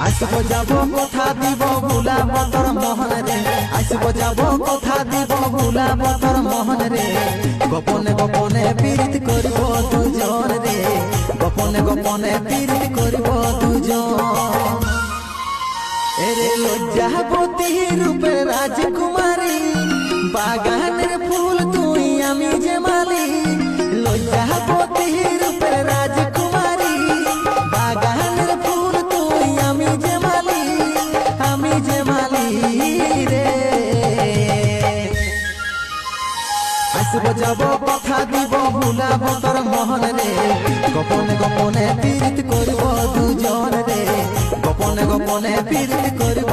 আসব যাব কথা দিব ভুলাব তোর মোহন রে, আসব যাব কথা দিব ভুলাব তোর মোহন রে, গোপনে গোপনে পীড়িত করব দুজন রে, গোপনে গোপনে পীড়িত করব দুজন। এরে লজ্জাবতী রূপে রাজকুমারী, বাগানের ফুল তুই আমি যে মালি, লজ্জাবতী রূপে রাজকুমারী, বাগানের ফুল তুই আমি যে মালি, আমি যে মালি রে। আসব যাব কথা দিব ভুলাব তোর মোহন রে, গোপনে গোপনে পীড়িত করব দুজন রে, গোপনে গোপনে পীড়িত করব